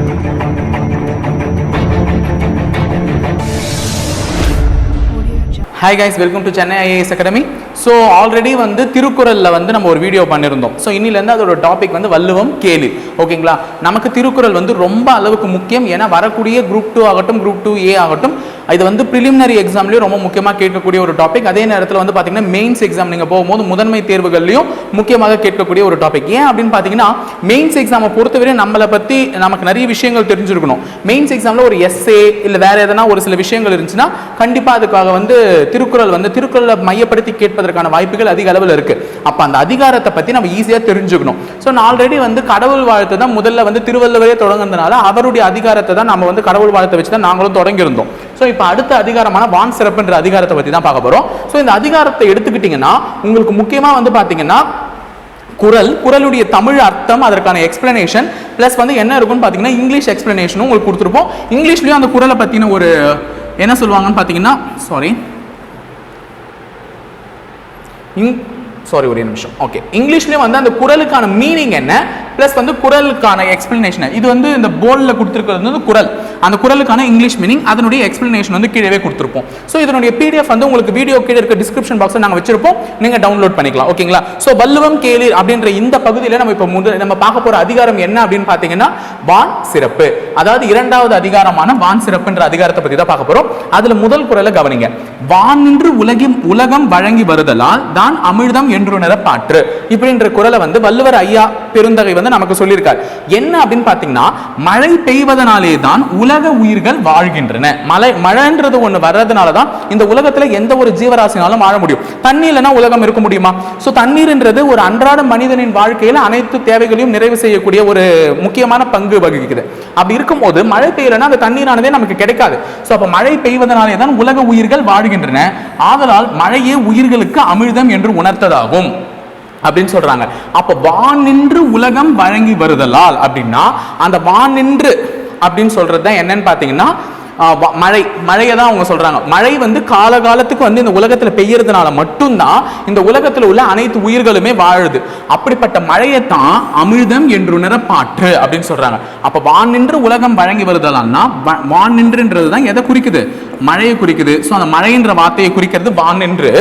Hi guys, welcome to Chennai IAS Academy. So already வந்து திருக்குறள்ல வந்து நம்ம ஒரு வீடியோ பண்ணியிருந்தோம். ஸோ இன்னிலேருந்து அதோட டாபிக் வந்து வள்ளுவம் கேளு. ஓகேங்களா? நமக்கு திருக்குறள் வந்து ரொம்ப அளவுக்கு முக்கியம். ஏன்னா வரக்கூடிய குரூப் 2 ஆகட்டும், குரூப் 2A ஆகட்டும், இது வந்து ப்ரிலிமினரி எக்ஸாம்லேயும் ரொம்ப முக்கியமாக கேட்கக்கூடிய ஒரு டாபிக். அதே நேரத்தில் வந்து பார்த்தீங்கன்னா மெயின்ஸ் எக்ஸாம் நீங்கள் போகும்போது முதன்மை தேர்வுகள்லையும் முக்கியமாக கேட்கக்கூடிய ஒரு டாபிக். ஏன் அப்படின்னு பார்த்தீங்கன்னா மெயின்ஸ் எக்ஸாமை பொறுத்தவரை நம்மளை பற்றி நமக்கு நிறைய விஷயங்கள் தெரிஞ்சிருக்கணும். மெயின்ஸ் எக்ஸாமில் ஒரு எஸ்ஏ இல்லை வேறு எதனா ஒரு சில விஷயங்கள் இருந்துச்சுன்னா கண்டிப்பாக அதுக்காக வந்து திருக்குறளை மையப்படுத்தி கேட்பதற்கான வாய்ப்புகள் அதிக அளவில் இருக்கு. அப்ப அந்த அதிகாரத்தை பத்தி நம்ம ஈஸியா தெரிஞ்சுக்கணும். ஸோ நான் ஆல்ரெடி வந்து கடவுள் வாழ்த்து தான் முதல்ல வந்து திருவள்ளுவரே தொடங்குனதுனால அவருடைய அதிகாரத்தை தான் நம்ம வந்து கடவுள் வாழ்த்தை வச்சு தான் நாங்களும் தொடங்கியிருந்தோம். ஸோ இப்போ அடுத்த அதிகாரமான வான் சிறப்புன்ற அதிகாரத்தை பத்தி தான் பார்க்க போறோம். ஸோ இந்த அதிகாரத்தை எடுத்துக்கிட்டீங்கன்னா உங்களுக்கு முக்கியமா வந்து பாத்தீங்கன்னா குறளுடைய தமிழ் அர்த்தம், அதற்கான எக்ஸ்பிளனேஷன் பிளஸ் வந்து என்ன இருக்குன்னு பாத்தீங்கன்னா இங்கிலீஷ் எக்ஸ்பிளனேஷனும் உங்களுக்கு கொடுத்துருப்போம். இங்கிலீஷ்லயும் அந்த குறளை பத்தின ஒரு என்ன சொல்லுவாங்கன்னு பாத்தீங்கன்னா ஒரு நிமிஷம். ஓகே, இங்கிலீஷ்லயும் வந்து அந்த குறளுக்கான மீனிங் என்ன பிளஸ் வந்து குறளுக்கான எக்ஸ்பிளனேஷன் இது வந்து இந்த போர்டில் கொடுத்துருக்கிறது வந்து குறள், அந்த குறளுக்கான இங்கிலீஷ் மீனிங் அதனுடைய எக்ஸ்பிளனேஷன் வந்து கீழே கொடுத்துருப்போம். ஸோ இதனுடைய பிடிஎஃப் வந்து உங்களுக்கு வீடியோ கீழே இருக்க டிஸ்கிரிப்ஷன் பாக்ஸில் நாங்கள் வச்சிருப்போம், நீங்க டவுன்லோட் பண்ணிக்கலாம். ஓகேங்களா? ஸோ வள்ளுவம் கேளு அப்படின்ற இந்த பகுதியில் நம்ம இப்போ நம்ம பார்க்க போற அதிகாரம் என்ன அப்படின்னு பார்த்தீங்கன்னா வான் சிறப்பு. அதாவது இரண்டாவது அதிகாரமான வான் சிறப்புன்ற அதிகாரத்தை பத்தி தான் பார்க்க போறோம். அதுல முதல் குறளை கவனிங்க. வான் நின்று உலகம் வழங்கி வருதலால் தான் அமிழ்தம் என்றுணர பாற்று இப்படின்ற குறளை வந்து வள்ளுவர் ஐயா பெருந்தகை வந்து நமக்கு சொல்லியிருக்கார். என்ன அப்படின்னு பாத்தீங்கன்னா மழை பெய்வதனாலே தான் உலக உயிர்கள் வாழ்கின்றன. மழைன்றது ஒண்ணு வர்றதுனால தான் இந்த உலகத்துல எந்த ஒரு ஜீவராசினாலும் வாழ முடியும். தண்ணீர் இல்லைன்னா உலகம் இருக்க முடியுமா? சோ தண்ணீர்ன்றது ஒரு அன்றாட மனிதனின் வாழ்க்கையில அனைத்து தேவைகளையும் நிறைவு செய்யக்கூடிய ஒரு முக்கியமான பங்கு வகிக்குது. அப்படி இருக்கும்போது மழை பெய்யலன்னா அந்த தண்ணீரானதே நமக்கு கிடைக்காது. சோ அப்ப மழை பெய்வதனாலே தான் உலக உயிர்கள் வாழ்கின்றன. ஆதலால் மழையே உயிர்களுக்கு அமிழ்தம் என்று உணர்த்ததாகும் அப்படின்னு சொல்றாங்க. அப்ப வான் நின்று உலகம் வழங்கி வருதலால் அப்படின்னா அந்த வான் நின்று அப்படின்னு சொல்றது என்னன்னு பாத்தீங்கன்னா மழையை தான் அவங்க சொல்றாங்க. மழை வந்து காலகாலத்துக்கு வந்து இந்த உலகத்துல பெய்யறதுனால மட்டும்தான் இந்த உலகத்துல உள்ள அனைத்து உயிர்களுமே வாழுது. அப்படிப்பட்ட மழையை தான் அமிழ்தம் என்றுணர பாற்று அப்படின்னு சொல்றாங்க. அப்ப வான் நின்று உலகம் வழங்கி வருதலான்னா வான் நின்றுன்றதுதான் எதை குறிக்குது? மழையை குறிக்குது. ஸோ அந்த மழைன்ற வார்த்தையை குறிக்கிறது வான் நின்று.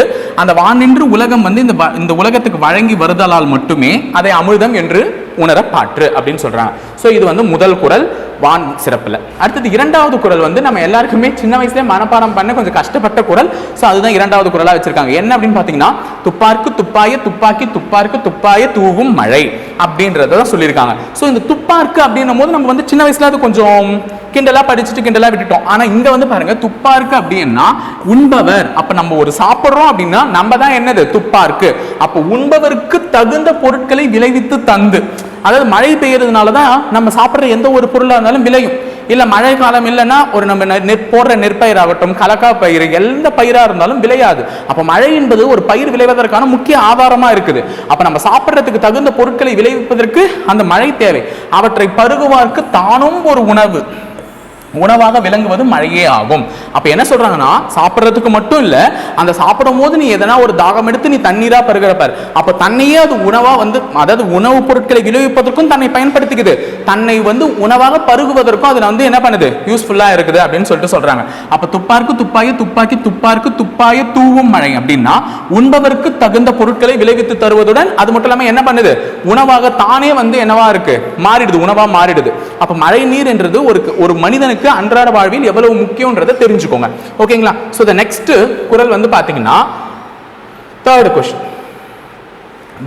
அந்த வான் நின்று உலகம் வந்து இந்த உலகத்துக்கு வழங்கி வருதலால் மட்டுமே அதை அமிழ்தம் என்று உணர பாற்று அப்படின்னு சொல்றாங்க. ஸோ இது வந்து முதல் குறள் வான் சிறப்புல. அடுத்தது இரண்டாவது குறள் வந்து நம்ம எல்லாருக்குமே சின்ன வயசுல மனப்பாடம் பண்ண கொஞ்சம் கஷ்டப்பட்ட குறள். ஸோ அதுதான் இரண்டாவது குறளா வச்சிருக்காங்க. என்ன அப்படின்னு பாத்தீங்கன்னா துப்பார்க்கு துப்பாய துப்பாக்கி துப்பார்க்கு துப்பாய தூவும் மழை அப்படின்றத சொல்லியிருக்காங்க. ஸோ இந்த துப்பார்க்கு அப்படின்னும் போது நம்ம வந்து சின்ன வயசுல அது கொஞ்சம் கிண்டலா படிச்சுட்டு கிண்டலா விட்டுட்டோம். ஆனா இங்க வந்து பாருங்க துப்பார்க்கு அப்படின்னா உண்பவர். அப்ப நம்ம ஒரு சாப்பிடுறோம் அப்படின்னா நம்ம தான் என்னது துப்பார்க்கு. அப்ப உண்பவருக்கு தகுந்த பொருட்களை விளைவித்து தந்து, அதாவது மழை பெய்யறதுனாலதான் நம்ம சாப்பிடுற எந்த ஒரு பொருளா இருந்தாலும் விளையும். இல்ல மழை காலம் இல்லைன்னா ஒரு நம்ம போடுற நெற்பயிராகட்டும் கலக்கா பயிர் எந்த பயிரா இருந்தாலும் விளையாது. அப்ப மழை என்பது ஒரு பயிர் விளைவதற்கான முக்கிய ஆதாரமா இருக்குது. அப்ப நம்ம சாப்பிடுறதுக்கு தகுந்த பொருட்களை விளைவிப்பதற்கு அந்த மழை தேவை. அவற்றை பருகுவார்க்கு தானும் ஒரு உணவாக விளங்குவது மழையே ஆகும். அப்ப என்ன சொல்றாங்கன்னா சாப்பிட்றதுக்கு மட்டும் இல்ல, அந்த சாப்பிடும் போது நீ எதனா ஒரு தாகம் எடுத்து நீ தண்ணீரா பருகிறப்பார். அப்ப தன்னையே அது உணவா வந்து, அதாவது உணவுப் பொருட்களை விளைவிப்பதற்கும் தன்னை பயன்படுத்திக்குது, தன்னை வந்து உணவாக பருகுவதற்கும் அதுல வந்து என்ன பண்ணுது யூஸ்ஃபுல்லா இருக்குது அப்படின்னு சொல்லிட்டு சொல்றாங்க. அப்ப துப்பார்க்கு துப்பாய துப்பாக்கி துப்பார்க்கு துப்பாய தூவும் மழை அப்படின்னா உண்பவருக்கு தகுந்த பொருட்களை விளைவித்து தருவதுடன் அது மட்டும் இல்லாம என்ன பண்ணுது உணவாக தானே வந்து என்னவா இருக்கு மாறிடுது, உணவா மாறிடுது. அப்ப மழை நீர் என்றது ஒரு மனிதனுக்கு அன்றாட வாழ்வில் எவ்வளவு முக்கியம்ன்றதை தெரிஞ்சுக்கோங்க. ஓகேங்களா? சோ தி நெக்ஸ்ட் குறள் வந்து பாத்தீங்கன்னா தேர்ட் क्वेश्चन.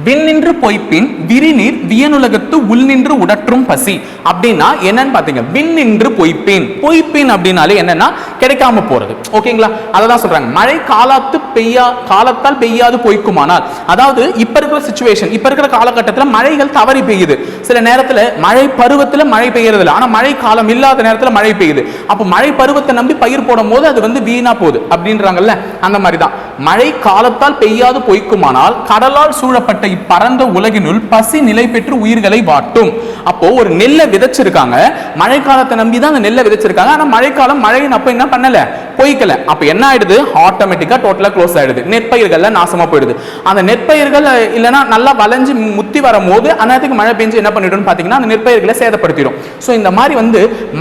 விண் நின்று பொய்ப்பின் விரிநீர் வியனுலகத்து உள் நின்று உடற்றும் பசி அப்படின்னா என்னன்னு பாத்தீங்க. விண் நின்று பொய்ப்பின் அப்படின்னாலே என்னன்னா கிடைக்காம போறது. ஓகேங்களா? அததான் சொல்றாங்க. மழை காலத்தால் பெய்யாது பொய்க்குமானால், அதாவது இப்ப இருக்கிற சிச்சுவேஷன், இப்ப இருக்கிற காலகட்டத்தில் மழைகள் தவறி பெய்யுது. சில நேரத்துல மழை பருவத்துல மழை பெய்யறது இல்லை, ஆனா மழை காலம் இல்லாத நேரத்துல மழை பெய்யுது. அப்ப மழை பருவத்தை நம்பி பயிர் போடும் போது அது வந்து வீணா போகுது அப்படின்றாங்கல்ல, அந்த மாதிரிதான். மழை காலத்தால் பெய்யாது பொய்க்குமானால் கடலால் சூழப்பட்ட இப்பரந்த உலகினுள் பசி நிலை பெற்று உயிர்களை வாட்டும். அப்போ ஒரு நெல்லை விதைச்சிருக்காங்க, மழை காலத்தை நம்பி தான் அந்த நெல்லை விதைச்சிருக்காங்க. ஆனா மழைக்காலம் மழையின் அப்ப என்ன பண்ணல, பொய்க்கல. அப்ப என்ன ஆயிடுது, ஆட்டோமேட்டிக்கா டோட்டலா க்ளோஸ் ஆயிடுது, நெற்பயிர்கள்ல நாசமா போயிடுது. அந்த நெற்பயிர்கள் இல்லைன்னா நல்லா வளைஞ்சு முத்தி வரும்போது அந்நேரத்துக்கு மழை பெஞ்சு என்ன பண்ணிடும் பாத்தீங்கன்னா அந்த நெற்பயிர்களை சேதப்படுத்திடும். சோ இந்த மாதிரி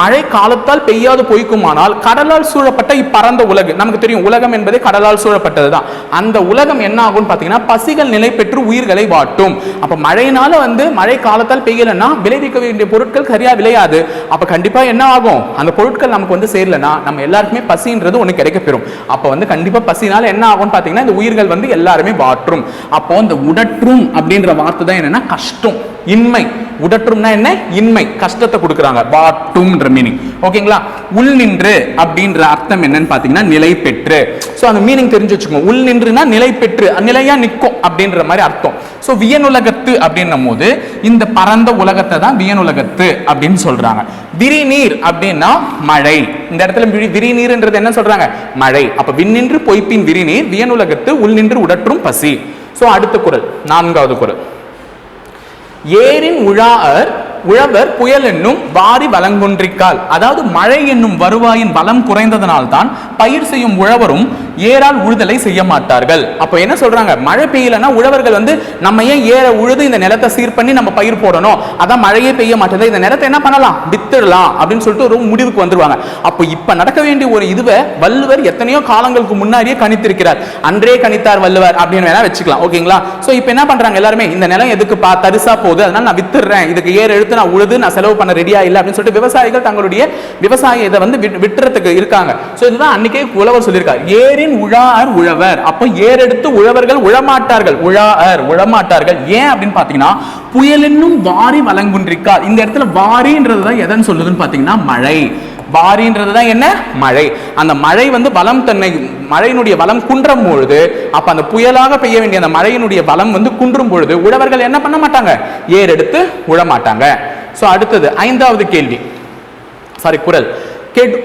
மழை காலத்தால் பெய்யாது பொய்க்குமானால் கடலால் சூழப்பட்ட இப்பரந்த உலகு, நமக்கு தெரியும் உலகம் என்பது கடலால் சூழப்பட்டதுதான். அந்த உலகம் என்ன ஆகும் பாத்தீங்கன்னா பசிகள் நிலை பெற்று உயிர்களை வாட்டும். அப்ப மழையினால மழை காலத்தால் பெய்யலன்னா விளைவிக்க வேண்டிய பொருட்கள் சரியா விளையாது. அப்ப கண்டிப்பா என்ன ஆகும், அந்த பொருட்கள் நமக்கு சேரலனா நம்ம எல்லாருக்குமே பசின்றது ஒண்ணு கிடைக்கப்பெறும். அப்ப கண்டிப்பா பசினால என்ன ஆகும் பாத்தீங்கன்னா இந்த உயிர்கள் எல்லாருமே வாட்டும். அப்போ இந்த உடற்றும் அப்படின்ற வார்த்தை தான் என்னன்னா கஷ்டம், இன்மை. உடற்றும்னா என்ன, இன்மை, கஷ்டத்தை கொடுக்குறாங்க, வாட்டும்ன்ற மீனிங். ஓகேங்களா. உள் நின்று அப்படின்ற அர்த்தம் என்னன்னு பாத்தீங்கன்னா நிலை பெற்று. சோ அந்த மீனிங் தெரிஞ்சு வச்சுக்கோங்க. உள் நின்றுனா நிலை பெற்று, நிலையா நிற்கும் அப்படின்ற மாதிரி அர்த்தம். சோ வியனுலகத்து அப்படின்னும் போது இந்த பரந்த உலகத்தை தான் வியனுலகத்து அப்படின்னு சொல்றாங்க. விரிநீர் அப்படின்னா மழை. இந்த இடத்துல விரிநீர்ன்றது என்ன சொல்றாங்க, மழை. அப்ப விண்ணின்று பொய்ப்பின் விரிநீர் வியனுலகத்து உள் நின்று உடற்றும் பசி. சோ அடுத்த குறள், 4வது குறள். ஏரின் உழார் உழவர் புயல் என்னும் வாரி வளங்குன்றிக்கால். அதாவது மழை என்னும் வருவாயின் பலம் குறைந்ததனால் தான் பயிர் செய்யும் உழவரும் ஏரால் உழுதலை செய்ய மாட்டார்கள். அப்ப என்ன சொல்றாங்க, மழை பெய்யலன்னா உழவர்கள் நம்ம ஏன் ஏற உழுது இந்த நிலத்தை சீர் பண்ணி நம்ம பயிர் போடணும், அதான் மழையே பெய்ய மாட்டேது, இந்த நிலத்தை என்ன பண்ணலாம், வித்துடலாம் அப்படின்னு சொல்லிட்டு ஒரு முடிவுக்கு வந்துருவாங்க. அப்போ இப்ப நடக்க வேண்டிய ஒரு இதுவை வள்ளுவர் எத்தனையோ காலங்களுக்கு முன்னாடியே கணித்திருக்கிறார். அன்றே கணித்தார் வள்ளுவர் அப்படின்னு வேணா வச்சுக்கலாம். ஓகேங்களா. சோ இப்ப என்ன பண்றாங்க எல்லாருமே, இந்த நிலம் எதுக்கு தரிசா போகுது, அதனால நான் வித்துடுறேன், இதுக்கு ஏற எடுத்து நான் உழுது நான் செலவு பண்ண ரெடியா இல்லை அப்படின்னு சொல்லிட்டு விவசாயிகள் தங்களுடைய விவசாய இதை விட்டுறதுக்கு இருக்காங்க. சோ இதுதான் அன்னைக்கே உழவர் சொல்லியிருக்கார், ஏரின் உழார் உழவர். அப்போ ஏறெடுத்து உழவர்கள் உழமாட்டார்கள், உழார் உழமாட்டார்கள். ஏன் அப்படின்னு பாத்தீங்கன்னா புயல் என்னும் வாரி வளங்குன்றிக்கால். இந்த இடத்துல வாரின்றதுதான் எதன்னு சொல்லுதுன்னு பாத்தீங்கன்னா மழை. வாரின்றதுதான் என்ன, மழை. அந்த மழை வளம் தன்னை மழையினுடைய வளம் குன்றும் பொழுது, அப்ப அந்த புயலாக பெய்ய வேண்டிய அந்த மழையினுடைய வளம் குன்றும் பொழுது உழவர்கள் என்ன பண்ண மாட்டாங்க, ஏறெடுத்து உழமாட்டாங்க. சோ அடுத்தது 5வது கேள்வி, குறள்.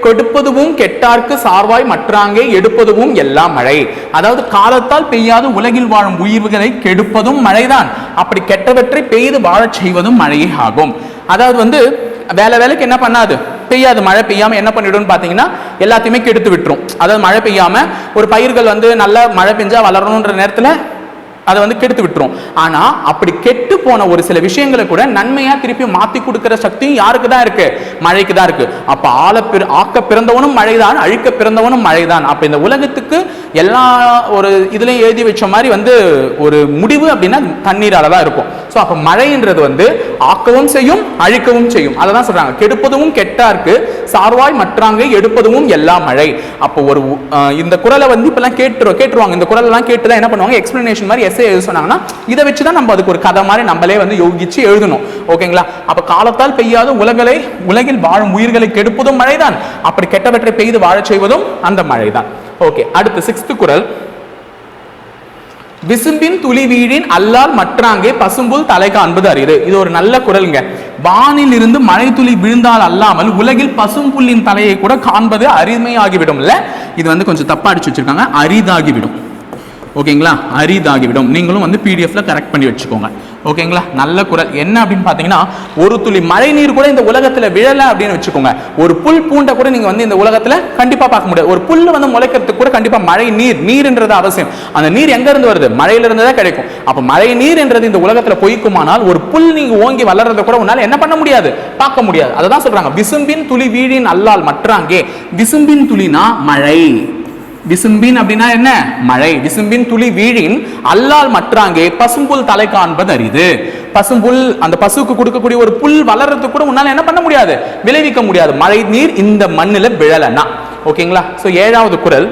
கெடுப்பதுவும் கெட்டார்க்கு சார்வாய் மற்றாங்கே எடுப்பதுவும் எல்லாம் மழை. அதாவது காலத்தால் பெய்யாது உலகில் வாழும் உயிர்களை கெடுப்பதும் மழைதான், அப்படி கெட்டவற்றை பெய்து வாழச் செய்வதும் மழையே ஆகும். அதாவது வேலைக்கு என்ன பண்ணாது, பெய்யாது, மழை பெய்யாம என்ன பண்ணிடும் பாத்தீங்கன்னா எல்லாத்தையுமே கெடுத்து விட்டுரும். அதாவது மழை பெய்யாம ஒரு பயிர்கள் நல்ல மழை பெஞ்சா வளரணும்ன்ற நேரத்துல அதை கெடுத்து விட்டுரும். ஆனா அப்படி கெட்டு போன ஒரு சில விஷயங்களை கூட நன்மையா திருப்பி மாத்தி கொடுக்கிற சக்தியும் யாருக்கு தான் இருக்கு, மழைக்கு தான் இருக்கு. அப்ப ஆக்க பிறந்தவனும் மழைதான், அழிக்க பிறந்தவனும் மழைதான். அப்ப இந்த உலகத்துக்கு எல்லா ஒரு இதுலயும் எழுதி வச்ச மாதிரி ஒரு முடிவு அப்படின்னா தண்ணீரால தான் இருக்கும். சோ அப்ப மழைன்றது ஆக்கவும் செய்யும் அழிக்கவும் செய்யும். அதான் சொல்றாங்க, கெடுப்பதும் கெட்டார்க்கு சார்வாய் மற்றாங்கே எடுப்பதும் எல்லா மழை. அப்போ ஒரு இந்த குறளை இப்பெல்லாம் கேட்டுருவாங்க. இந்த குறள் எல்லாம் கேட்டுதான் என்ன பண்ணுவாங்க, எக்ஸ்பிளனேஷன் மாதிரி சொன்னாங்கன்னா இதை வச்சுதான் நம்ம அதுக்கு ஒரு கதை மாதிரி நம்மளே யோகிச்சு எழுதணும். ஓகேங்களா. அப்ப காலத்தால் பெய்யாத உலகில் வாழும் உயிர்களை கெடுப்பதும் மழைதான், அப்படி கெட்டவற்றை பெய்து வாழச் செய்வதும் அந்த மழைதான். ஓகே. அடுத்து 6th குறள். விசும்பின் துளி வீழின் அல்லால் மற்றாங்கே பசும்புல் தலை காண்பது அரிது. இது ஒரு நல்ல குறளுங்க. வானில் இருந்து மழை துளி விழுந்தால் அல்லாமல் உலகில் பசும்புல்லின் தலையை கூட காண்பது அரிமையாகிவிடும். இல்ல, இது கொஞ்சம் தப்பா அடிச்சு வச்சிருக்காங்க, அரிதாகிவிடும். ஓகேங்களா, அரிதாகிவிடும். நீங்களும் பிடிஎஃப்ல கரெக்ட் பண்ணி வச்சுக்கோங்க. ஓகேங்களா. நல்ல குறள். என்ன அப்படின்னு பாத்தீங்கன்னா, ஒரு துளி மழை நீர் கூட இந்த உலகத்துல விழல அப்படின்னு வச்சுக்கோங்க, ஒரு புல் பூண்ட கூட நீங்க இந்த உலகத்துல கண்டிப்பா பார்க்க முடியாது. ஒரு புல் முளைக்கிறதுக்கு கூட கண்டிப்பா மழை நீர்ன்றது அவசியம். அந்த நீர் எங்க இருந்து வருது, மழையில இருந்து தான் கிடைக்கும். அப்ப மழை நீர் என்றது இந்த உலகத்துல பொய்க்குமானால் ஒரு புல் நீங்க ஓங்கி வளர்றத கூட உன்னால என்ன பண்ண முடியாது, பார்க்க முடியாது. அதான் சொல்றாங்க, விசும்பின் துளி வீழின் அல்லால் மற்றாங்கே. விசும்பின் துளினா மழை, விசும்பின் அப்படின்னா என்ன, மழை. விசும்பின் துளி வீழின் அல்லால் மற்றாங்கே பசும்புல் தலை காண்பது அரிது. பசும்புல், அந்த பசுக்கு கொடுக்கக்கூடிய ஒரு புல் வளர்றதுக்கு கூட உன்னால என்ன பண்ண முடியாது, விளைவிக்க முடியாது, மழை நீர் இந்த மண்ணில விழலனா. ஓகேங்களா. சோ 7வது குறள்.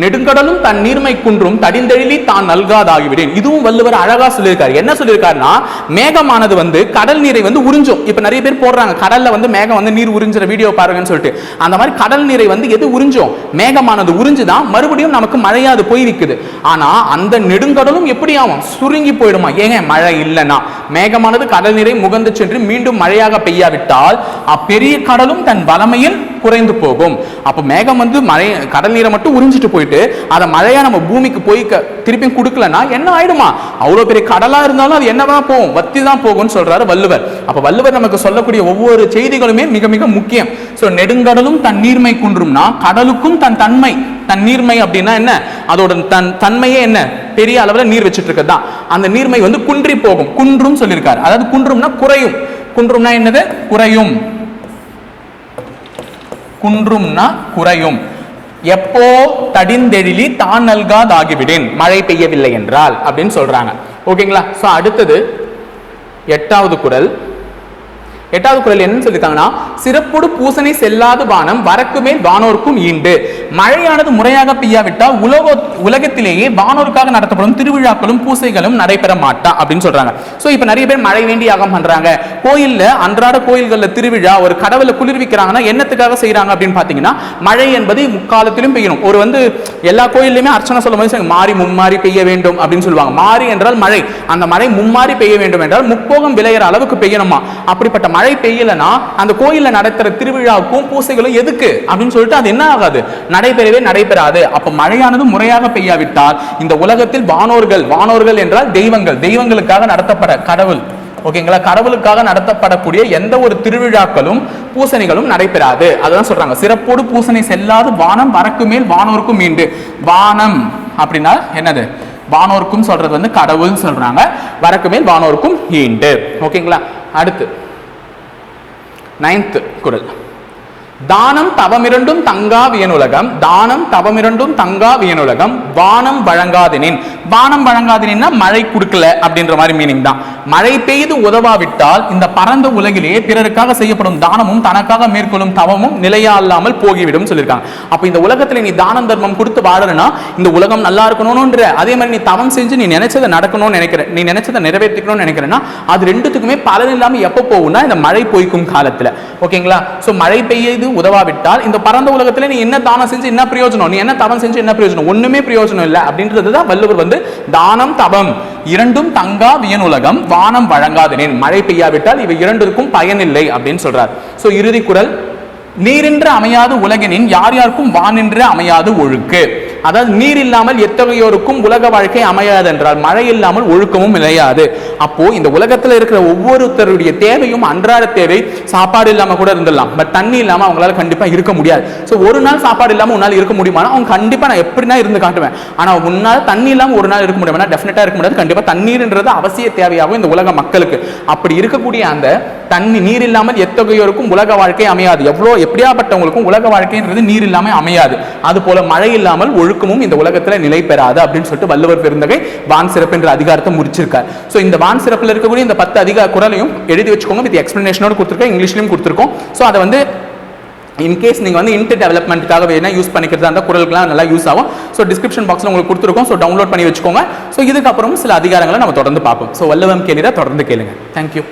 நெடுங்கடலும் தன் நீர்மை குன்றும் தடிந்தெழிலி தான் நல்காதாகிவிடேன். இதுவும் வள்ளுவர் அழகா சொல்லியிருக்காரு. என்ன சொல்லியிருக்காருன்னா, மேகமானது கடல் நீரை உறிஞ்சும். இப்ப நிறைய பேர் போடுறாங்க கடல்ல மேகம் நீர் உறிஞ்சுற வீடியோ பாருங்கன்னு சொல்லிட்டு. அந்த மாதிரி கடல் நீரை எது உறிஞ்சும், மேகமானது உறிஞ்சுதான் மறுபடியும் நமக்கு மழையா அது போயிருக்குது. ஆனா அந்த நெடுங்கடலும் எப்படி ஆகும், சுருங்கி போயிடுமா. ஏங்க, மழை இல்லைன்னா மேகமானது கடல் நீரை முகந்து சென்று மீண்டும் மழையாக பெய்யாவிட்டால் அப்பெரிய கடலும் தன் வளமையில் குறைந்து போகும். அப்போ மேகம் வந்து மழை கடல் நீரை மட்டும் உறிஞ்சிட்டு போயிட்டு அதை மழையா நம்ம பூமிக்கு போய் திருப்பி கொடுக்கலன்னா என்ன ஆயிடுமா? அவ்வளவு பெரிய கடலா இருந்தாலும் அது என்னதான் போகும், வத்தி தான் போகும்னு சொல்றாரு வள்ளுவர். அப்ப வள்ளுவர் நமக்கு சொல்லக்கூடிய ஒவ்வொரு செய்திகளுமே மிக மிக முக்கியம். சோ நெடுங்கடலும் தன் நீர்மை குன்றும்னா கடலுக்கும் தன் தன்மை, தன் நீர்மை அப்படின்னா என்ன, அதோட தன்மையே என்ன, பெரிய அளவுல நீர் வச்சிட்டு இருக்கதா அந்த நீர்மை வந்து குன்றி போகும். குன்றும் சொல்லியிருக்காரு. அதாவது குன்றும்னா குறையும். குன்றும்னா என்னது? குறையும். குன்றும்னா குறையும். எப்போ தடிந்தெழிலி தான் நல்காதாகிவிடேன், மழை பெய்யவில்லை என்றால் அப்படின்னு சொல்றாங்க. ஓகேங்களா? சோ அடுத்தது 8வது குறள். 8வது குறள் என்ன சொல்லிருக்காங்கன்னா, சிறப்போடு பூசனை செல்லாத வானம் வரக்கு மேல் வானோருக்கும் ஈண்டு. மழையானது முறையாக பெய்யாவிட்டால் உலகத்திலேயே வானோருக்காக நடத்தப்படும் திருவிழாக்களும் பூசைகளும் நடைபெற மாட்டா அப்படின்னு சொல்றாங்க. சோ இப்ப நிறைய பேர் மழை வேண்டி யாகம் பண்றாங்க. கோயில்ல அன்றாட கோயில்கள்ல திருவிழா ஒரு கடவுளை குளிர்விக்கிறாங்கன்னா என்னத்துக்காக செய்யறாங்க அப்படின்னு பாத்தீங்கன்னா, மழை என்பது முக்காலத்திலும் பெய்யணும். ஒரு வந்து எல்லா கோயிலுமே அர்ச்சனை சொல்லும் போது மாறி மும்மாறி பெய்ய வேண்டும் அப்படின்னு சொல்லுவாங்க. மாறி என்றால் மழை, அந்த மழை மும்மாறி பெய்ய வேண்டும் என்றால் முப்போகம் விளையிற அளவுக்கு பெய்யணுமா. அப்படிப்பட்ட மழை பெய்யலனா அந்த கோயில்ல நடத்துற திருவிழாவுக்கும் பூசைகளும் எதுக்கு அப்படின்னு சொல்லிட்டு அது என்ன ஆகாது, நடைபெறவே நடைபெறாது. அப்ப மழையானது முறையாக பெய்யாவிட்டால் இந்த உலகத்தில் வானோர்கள் என்றால் தெய்வங்களுக்காக நடத்தப்பட கடவுள், ஓகேங்களா, கடவுளுக்காக நடத்தப்படக்கூடிய எந்த ஒரு திருவிழாக்களும் பூசணிகளும் நடைபெறாது. அதான் சொல்றாங்க, சிறப்போடு பூசணி செல்லாது வானம் வரக்கு மேல் வானோருக்கும் மீண்டு. வானம் அப்படின்னா என்னது? வானோருக்கும் சொல்றது வந்து கடவுள் சொல்றாங்க. வரக்கு மேல் வானோருக்கும் ஈண்டு. ஓகேங்களா? அடுத்து 9th குறள். தானம் தவமிரண்டும் தங்கா வியனுலகம், தானம் தவமிரண்டும் தங்கா வியனுலகம், வானம் வழங்காதினேன். வானம் வழங்காதினா மழை கொடுக்கல அப்படின்ற மாதிரி மீனிங் தான். மழை பெய்து உதவாவிட்டால் இந்த பரந்த உலகிலே பிறருக்காக செய்யப்படும் தானமும் தனக்காக மேற்கொள்ளும் தவமும் நிலையா இல்லாமல் போகிவிடும் சொல்லியிருக்காங்க. அப்ப இந்த உலகத்துல நீ தானம் தர்மம் கொடுத்து வாழறனா இந்த உலகம் நல்லா இருக்கணும்ன்ற, அதே மாதிரி நீ தவம் செஞ்சு நீ நினைச்சதை நடக்கணும்னு நினைக்கிற, நீ நினைச்சதை நிறைவேற்றிக்கணும்னு நினைக்கிறேன்னா அது ரெண்டுத்துக்குமே பலன் இல்லாம எப்ப போகும்னா இந்த மழை பொய்க்கும் காலத்துல. ஓகேங்களா? சோ மழை பெய்யுது உதவாவிட்டால் இந்த பரந்த உலகத்துல நீ என்ன தானம் செஞ்சு என்ன பிரயோஜனம், நீ என்ன தவம் செஞ்சு என்ன பிரயோஜனம், ஒண்ணுமே பிரயோஜனம் இல்லை அப்படின்றதுதான் வள்ளுவர் வந்து தானம் தவம் இரண்டும் தங்கா வியனுலகம் வானம் வழங்காதினேன், மழை பெய்யாவிட்டால் இவை இரண்டிற்கும் பயனில்லை அப்படின்னு சொல்றார். சோ இறுதி குறள். நீரின்று அமையாது உலகினின் யார் யாருக்கும் வானின்று அமையாது ஒழுக்கு. அதாவது நீர் இல்லாமல் எத்தகையோருக்கும் உலக வாழ்க்கை அமையாது என்றால் மழை இல்லாமல் ஒழுக்கமும் இழையாது. அப்போ இந்த உலகத்துல இருக்கிற ஒவ்வொருத்தருடைய தேவையும் அன்றாட தேவை. சாப்பாடு இல்லாம கூட இருந்துடலாம், பட் தண்ணி இல்லாம அவங்களால கண்டிப்பா இருக்க முடியாது. சோ ஒரு நாள் சாப்பாடு இல்லாம உன்னால இருக்க முடியுமா? அவங்க கண்டிப்பா நான் எப்படின்னா இருந்து காட்டுவேன். ஆனா உன்னால தண்ணி இல்லாம ஒரு நாள் இருக்க முடியுமா? டெஃபினட்டா இருக்க முடியாது. கண்டிப்பா தண்ணீர்ன்றது அவசிய தேவையாகும் இந்த உலக மக்களுக்கு. அப்படி இருக்கக்கூடிய அந்த தண்ணி நீர் இல்லாமல் எத்தகையோருக்கும் உலக வாழ்க்கை அமையாது. எப்படியாப்பட்டவங்களுக்கும் உலக வாழ்க்கைன்றது நீர் இல்லாம அமையாது. அது போல மழை இல்லாமல் ஒழுக்கமும் இந்த உலகத்துல நிலை பெறாது அப்படின்னு சொல்லிட்டு வள்ளுவர் பெருந்தகை வான் சிறப்பு என்ற அதிகாரத்தை முடிச்சிருக்கார். சோ இந்த வான் சிறப்புல இருக்கக்கூடிய இந்த 10 அதிகார குறளையும் எழுதி வச்சுக்கோங்க. வித் எக்ஸ்பிளனேஷனோட கொடுத்திருக்கோம், இங்கிலீஷ்லயும் கொடுத்திருக்கோம். சோ அதை வந்து இன்கேஸ் நீங்க வந்து இன்டர் டெவலப்மெண்ட்டுக்காக வேணா யூஸ் பண்ணிக்கிறதா அந்த குறளுக்குலாம் நல்லா யூஸ் ஆகும். ஸோ டிஸ்கிரிப்ஷன் பாக்ஸ்ல உங்களுக்கு கொடுத்துருக்கோம். ஸோ டவுன்லோட் பண்ணி வச்சுக்கோங்க. ஸோ இதுக்கப்புறம் சில அதிகாரங்களை நம்ம தொடர்ந்து பார்ப்போம். ஸோ வள்ளுவம் கேளுங்க, தொடர்ந்து கேளுங்க. தேங்க்யூ.